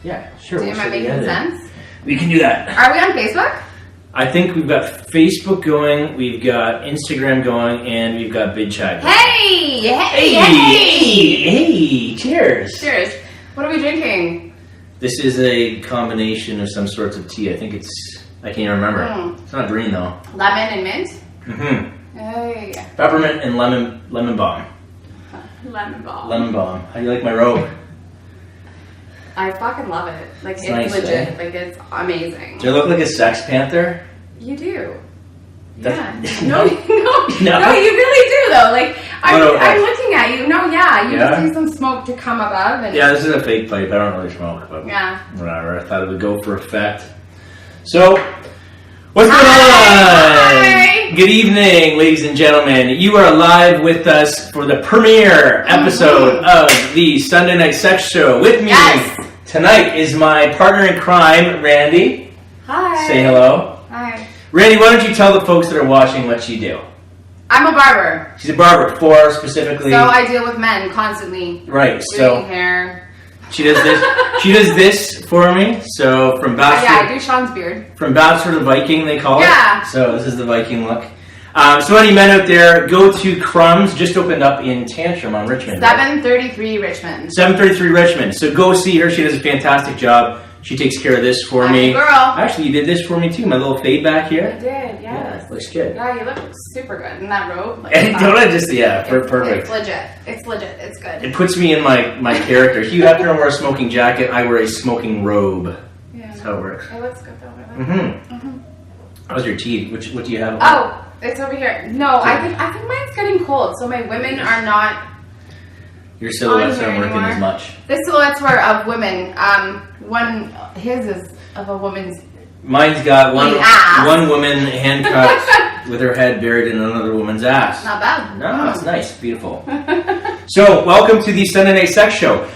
Yeah, sure. Am I making sense? We can do that. Are we on Facebook? I think we've got Facebook going, we've got Instagram going, and we've got BidChat going. Hey! Cheers! Cheers. What are we drinking? This is a combination of some sorts of tea. I think I can't even remember. It's not green though. Lemon and mint? Mm-hmm. Hey. Peppermint and lemon balm. Lemon balm. Lemon balm. How do you like my robe? I fucking love it. Like, it's nice, legit. eh? Like, it's amazing. Do I look like a Sex Panther? You do. That's, No, you really do though. Like, I'm looking at you. No, yeah, you just need some smoke to come above. And yeah, this is a fake pipe. I don't really smoke, but whatever. I thought it would go for effect. So, what's going on? Good evening, ladies and gentlemen. You are live with us for the premiere episode of the Sunday Night Sex Show. With me tonight is my partner in crime, Rhandi. Hi. Say hello. Hi. Rhandi, why don't you tell the folks that are watching what you do? I'm a barber. She's a barber, for specifically. So I deal with men constantly. Right. Doing hair. She does this. She does this for me. So from Bachelor. Yeah, I do Sean's beard. From Bachelor to Viking, they call it. Yeah. So this is the Viking look. So any men out there, go to Krumins. Just opened up in Tantrum on Richmond. 733 Richmond. 733 Richmond. So go see her. She does a fantastic job. She takes care of this for me. Girl. Actually, you did this for me too. My little fade back here. I did, yes. Yeah, looks good. Yeah, you look super good in that robe. Like, Don't I just, perfect. It's legit. It's legit. It's good. It puts me in my character. Hugh Hefner wears a smoking jacket. I wear a smoking robe. Yeah. That's how it works. It looks good though. How's your tea? What do you have? Oh, it's over here. No, I think mine's getting cold. So my women are not. Your silhouettes aren't working as much. The silhouettes were of women. His is of a woman's. Mine's got one woman handcuffed with her head buried in another woman's ass. Not bad. No, it's nice, beautiful. So, welcome to the Sunday Night Sex Show.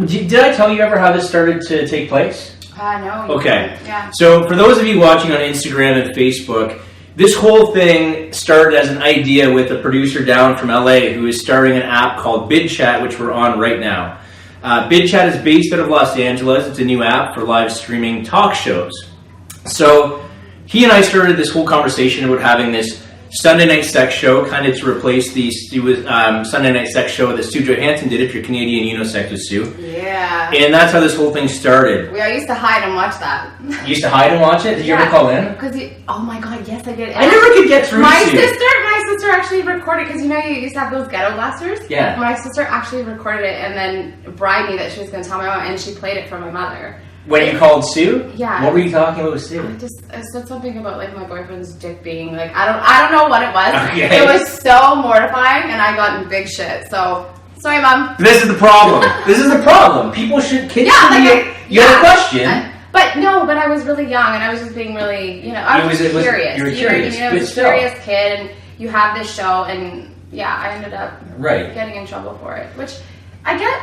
Did I tell you ever how this started to take place? No. Okay. Yeah. So, for those of you watching on Instagram and Facebook, this whole thing started as an idea with a producer down from LA who is starting an app called BidChat, which we're on right now. BidChat is based out of Los Angeles. It's a new app for live streaming talk shows. So he and I started this whole conversation about having this Sunday Night Sex Show, kind of to replace the Sunday Night Sex Show that Sue Johansson did. If you're Canadian, you know Sex with Sue. Yeah. And that's how this whole thing started. I used to hide and watch that. You used to hide and watch it? Did you ever call in? Oh my god, yes I did. I never could get through My sister actually recorded, because you used to have those ghetto blasters? Yeah. My sister actually recorded it and then bribed me that she was going to tell my mom, and she played it for my mother. When you called Sue? Yeah. What were you talking about with Sue? I said something about my boyfriend's dick being I don't know what it was. Okay. It was so mortifying, and I got in big shit. So sorry, Mom. This is the problem. Kids should be. You had a question. But I was really young, and I was just being really, I was curious. You were curious. I was a curious kid, and you have this show, and I ended up getting in trouble for it, which I get.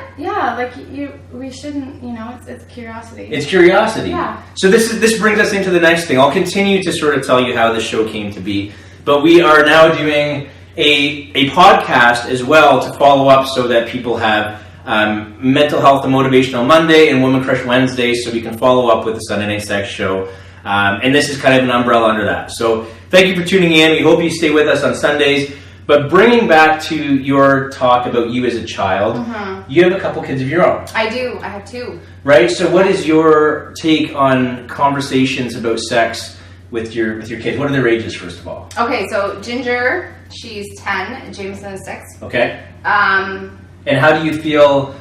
We shouldn't, it's curiosity. It's curiosity. Yeah. So this brings us into the next thing. I'll continue to sort of tell you how this show came to be, but we are now doing a podcast as well to follow up so that people have Mental Health and Motivational Monday and Woman Crush Wednesday, so we can follow up with the Sunday Night Sex Show. And this is kind of an umbrella under that. So thank you for tuning in. We hope you stay with us on Sundays. But bringing back to your talk about you as a child, you have a couple kids of your own. I do. I have two. Right? So what is your take on conversations about sex with your kids? What are their ages, first of all? Okay, so Ginger, she's 10. Jameson is 6. Okay. And how do you feel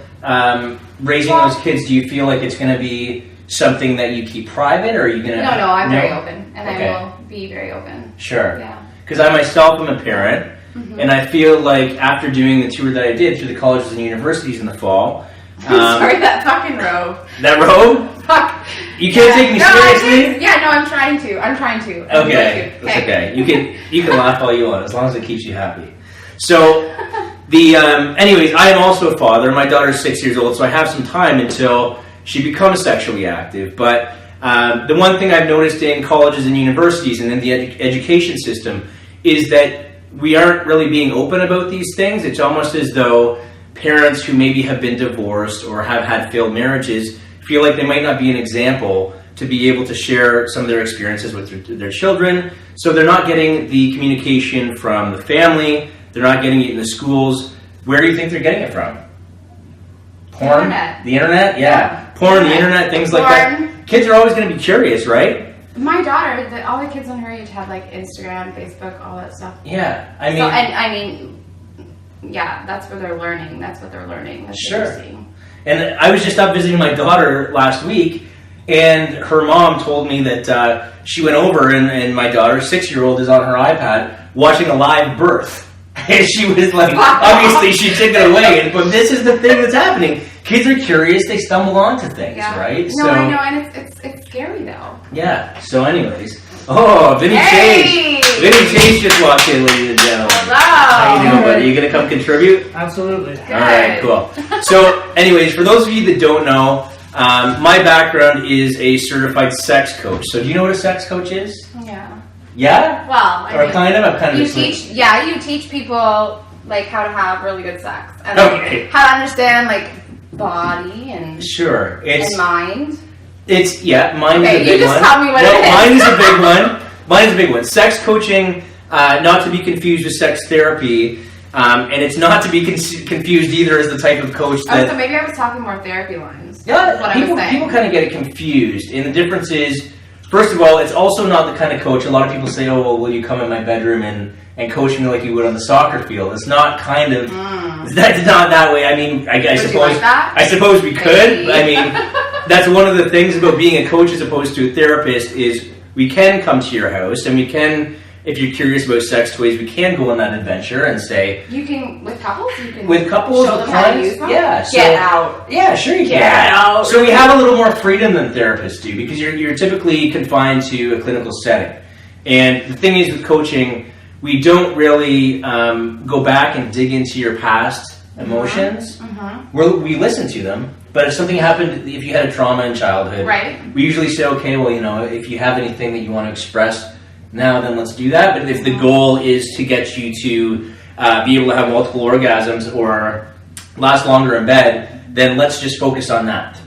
raising those kids? Do you feel like it's going to be something that you keep private, or are you going to... No, I'm very open, and I will be very open. Sure. Yeah. Because I myself am a parent, and I feel like after doing the tour that I did through the colleges and universities in the fall... sorry, that fucking robe. That robe? Fuck. You can't take me seriously? I'm trying to. Okay, that's okay. You can laugh all you want, as long as it keeps you happy. So... anyways, I am also a father. My daughter's 6 years old, so I have some time until she becomes sexually active. But the one thing I've noticed in colleges and universities and in the education system is that we aren't really being open about these things. It's almost as though parents who maybe have been divorced or have had failed marriages feel like they might not be an example to be able to share some of their experiences with their children. So they're not getting the communication from the family. They're not getting it in the schools. Where do you think they're getting it from? Porn? The internet? Yeah. Porn, the internet, things like that. Kids are always going to be curious, right? My daughter, all the kids on her age have like Instagram, Facebook, all that stuff. Yeah. That's where they're learning. That's what they're learning. That's sure. What they're seeing. And I was just up visiting my daughter last week, and her mom told me that she went over and my daughter, 6-year-old, is on her iPad watching a live birth. And she was like, obviously she took it away. But this is the thing that's happening. Kids are curious. They stumble onto things, right? No, I know. And it's scary, though. Yeah. So anyways. Oh, Vinny Chase. Vinny Chase just walked in, ladies and gentlemen. Hello. How you doing, buddy? You going to come contribute? Absolutely. Good. All right, cool. So anyways, for those of you that don't know, my background is a certified sex coach. So do you know what a sex coach is? Yeah. Yeah? Well, I'm kind of you teach people like how to have really good sex and okay. How to understand like body and sure, and mind. Mind is a big one. You just tell me what it is. Mine is a big one. Mine's a big one. Sex coaching, not to be confused with sex therapy, and it's not to be confused either as the type of coach that. So maybe I was talking more therapy lines. Yeah, people kind of get it confused, and the difference is. First of all, it's also not the kind of coach. A lot of people say, "Oh, well, will you come in my bedroom and coach me like you would on the soccer field?" It's not kind of. That's not that way. I mean, I suppose. Like that? I suppose we could. I mean, that's one of the things about being a coach as opposed to a therapist is we can come to your house and we can, if you're curious about sex toys, we can go on that adventure and say. You can with couples. You can with couples, show them how to use them. Yeah. Get out. Yeah, sure you can. Get out. So we have a little more freedom than therapists do because you're typically confined to a clinical setting. And the thing is with coaching, we don't really go back and dig into your past emotions. We listen to them, but if something happened, if you had a trauma in childhood, right. We usually say, okay, well, if you have anything that you want to express now, then let's do that. But if the goal is to get you to be able to have multiple orgasms or last longer in bed, then let's just focus on that.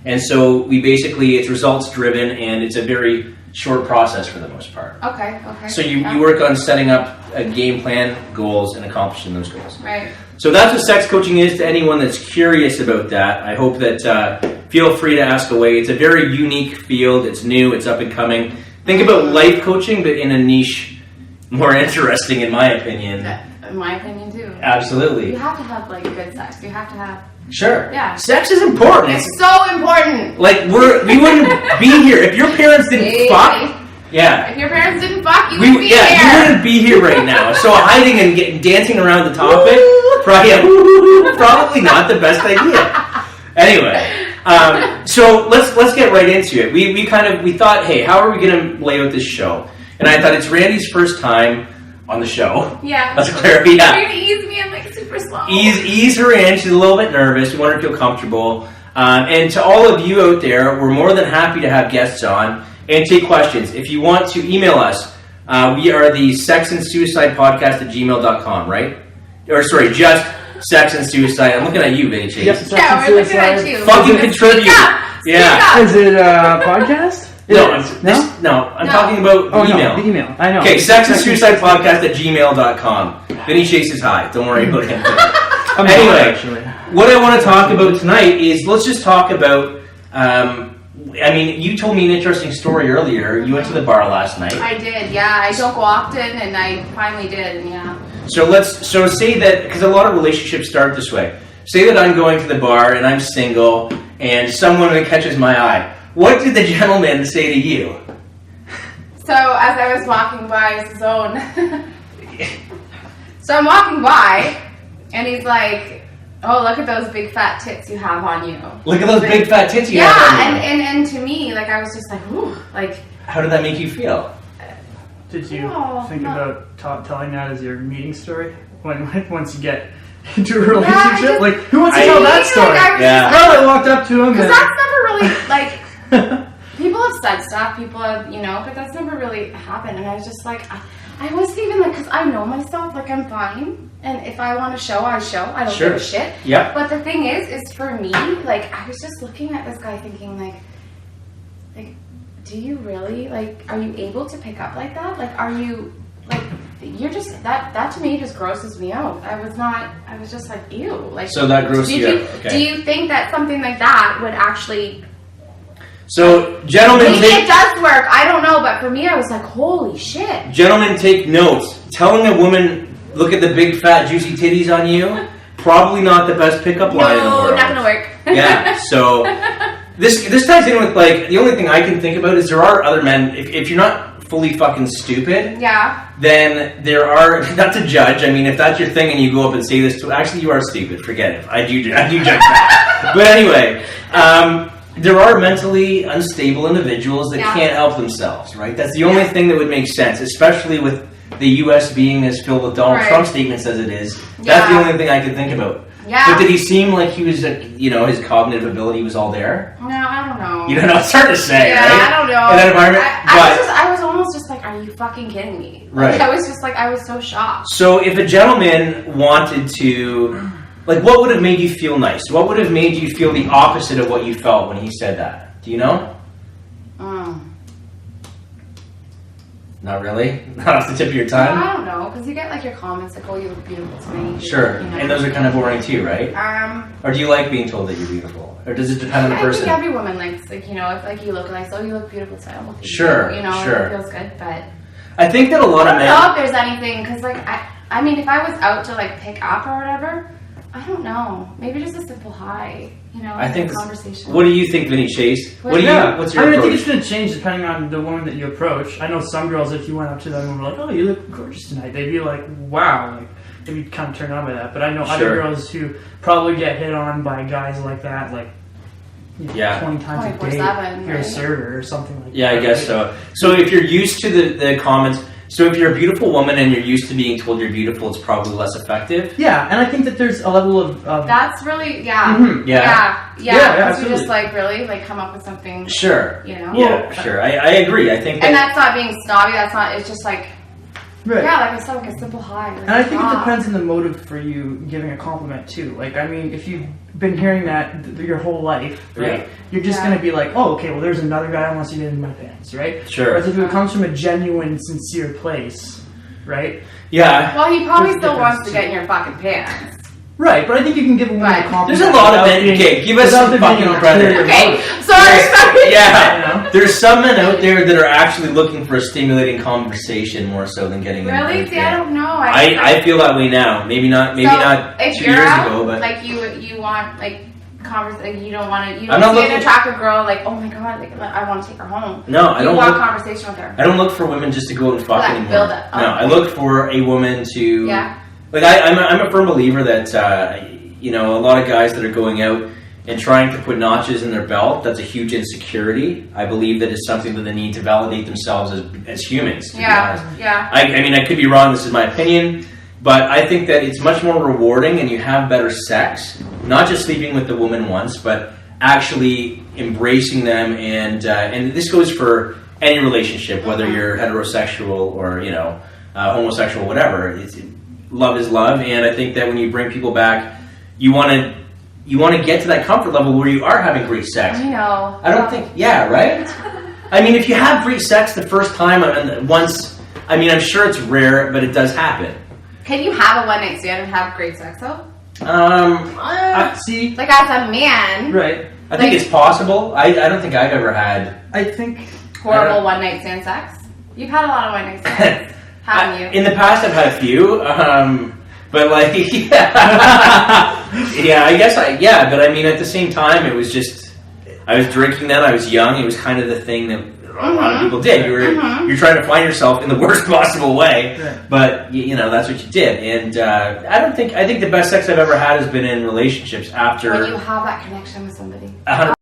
And so it's results driven, and it's a very short process for the most part. Okay. So you work on setting up a game plan, goals, and accomplishing those goals. Right. So that's what sex coaching is to anyone that's curious about that. I hope that feel free to ask away. It's a very unique field. It's new. It's up and coming. Think about life coaching, but in a niche more interesting, in my opinion. In my opinion, too. Absolutely. You have to have like good sex. You have to have. Sure. Yeah. Sex is important. It's so important. Like we wouldn't be here if your parents didn't fuck. Yeah. If your parents didn't fuck, you wouldn't be here. You wouldn't be here right now. So hiding and dancing around the topic, probably not the best idea. Anyway, so let's get right into it. We thought, hey, how are we going to lay out this show? And I thought it's Rhandi's first time on the show. Yeah. That's clear. Yeah. You're gonna ease me. I'm like super slow. Ease her in. She's a little bit nervous. We want her to feel comfortable. And to all of you out there, we're more than happy to have guests on and take questions. If you want to email us, we are the Sex and Suicide Podcast at gmail.com, right? Or sorry, just Sex and Suicide. I'm looking at you, Vinny Chase. Yep, yeah, we're looking at you. Fucking contribute. Speak up. Is it a podcast? I'm talking about email. The email. I know. Okay, Sex and Suicide Podcast at gmail.com. Vinny Chase is high. Don't worry about him. Anyway, what I want to talk about tonight is let's just talk about. You told me an interesting story earlier. You went to the bar last night. I did, yeah. I don't go often, and I finally did, yeah. So say that, because a lot of relationships start this way. Say that I'm going to the bar and I'm single, and someone catches my eye. What did the gentleman say to you? So as I was walking by his zone, so I'm walking by, and he's like, "Oh, look at those big fat tits you have on you." Look at those big fat tits you have on you. Yeah, and to me, like I was just like, "Ooh," like. How did that make you feel? Did you think about telling that as your meeting story once you get into a relationship? Like, who wants to tell that story? I walked up to him. Because that's never really like. People have said stuff. People have, but that's never really happened. And I was just like, I wasn't even like, because I know myself, like I'm fine. And if I want to show, I show. I don't give a shit. Yeah. But the thing is for me, like, I was just looking at this guy thinking, like, do you really, like, are you able to pick up like that? Like, are you, like, you're just, that to me just grosses me out. I was just like, ew. Like, so that grosses you out. Okay. Do you think that something like that would actually... So, gentlemen, maybe it does work. I don't know, but for me, I was like, holy shit. Gentlemen, take notes. Telling a woman, look at the big, fat, juicy titties on you, probably not the best pickup line in the world. No, not gonna work. Yeah, so... This ties in with, like, the only thing I can think about is there are other men, if you're not fully fucking stupid, then there are, not to judge, I mean, if that's your thing and you go up and say this to, actually you are stupid, forget it, I do judge that. But anyway, there are mentally unstable individuals that can't help themselves, right? That's the only thing that would make sense, especially with the U.S. being as filled with Donald Trump statements as it is. That's the only thing I can think about. Yeah. But did he seem like he was, his cognitive ability was all there? No, I don't know. You don't know. It's hard to say, right? I don't know. In that environment? I was almost just like, are you fucking kidding me? Like, Right. I was just like, I was so shocked. So if a gentleman wanted to, like, what would have made you feel nice? What would have made you feel the opposite of what you felt when he said that? Do you know? Not really? Not off the tip of your tongue? No, I don't know, because you get like your comments like, oh, you look beautiful tonight. Sure, and those are kind of boring too, right? Or do you like being told that you're beautiful? Or does it depend on the person? I think every woman likes, like, if like you look nice, oh, you look beautiful tonight. Well, sure, sure. It feels good, but... I think that a lot of men... I don't know if there's anything, because like, I mean, if I was out to like pick up or whatever, I don't know. Maybe just a simple hi, I think conversation. What do you think, Vinny Chase? What's your approach? I think it's going to change depending on the woman that you approach. I know some girls, if you went up to them and were like, oh, you look gorgeous tonight, they'd be like, wow, like, they'd be kind of turned on by that. But I know other girls who probably get hit on by guys like that, like, 20 times a day if you're a server or something like that. Yeah, I guess so. So if you're used to the comments... So if you're a beautiful woman and you're used to being told you're beautiful, it's probably less effective. Yeah, and I think that there's a level of... That's really, Yeah. Because you just like really like come up with something. Sure. Yeah, sure. I agree. I think that... And that's not being snobby. That's not... It's just like... Right. Yeah, like I said, like a simple hi. Like, and I think it depends on the motive for you giving a compliment too. Like, I mean, if you've been hearing that your whole life, right? You're just going to be like, oh, okay, well, there's another guy who wants to get in my pants, right? Sure. Whereas if it comes from a genuine, sincere place, right? Yeah. Well, he probably still wants to get in your fucking pants. Right, but I think you can give a woman a compliment. There's a lot of men. Okay, give us some fucking credit. Okay, sorry. Yeah, there's some men out there that are actually looking for a stimulating conversation more so than getting. Really? See, I don't know. I feel that way now. Maybe not 2 years ago, but like you want like conversation. You don't want to. You don't see an attractive girl like, oh my god, like I want to take her home. No, I don't. Want conversation with her. I don't look for women just to go and fuck anymore. Build it. No, I look for a woman to. Yeah. Like I'm a firm believer that a lot of guys that are going out and trying to put notches in their belt, that's a huge insecurity. I believe that it's something that they need to validate themselves as humans. To be honest. Yeah. I mean, I could be wrong. This is my opinion, but I think that it's much more rewarding, and you have better sex. Not just sleeping with the woman once, but actually embracing them, and this goes for any relationship, whether you're heterosexual or homosexual, whatever. Love is love, and I think that when you bring people back, you want to get to that comfort level where you are having great sex. I know. I don't think, right? I mean, if you have great sex the first time and once, I mean, I'm sure it's rare, but it does happen. Can you have a one night stand and have great sex though? See, like as a man, right? I think it's possible. I don't think I've ever had. I think horrible one night stand sex. You've had a lot of one night stands. Haven't you? In the past, I've had a few, but like, I guess but I mean, at the same time, it was just, I was drinking then, I was young, it was kind of the thing that a lot of people did. You're trying to find yourself in the worst possible way, but that's what you did. And I think the best sex I've ever had has been in relationships after. When you have that connection with somebody. 100%.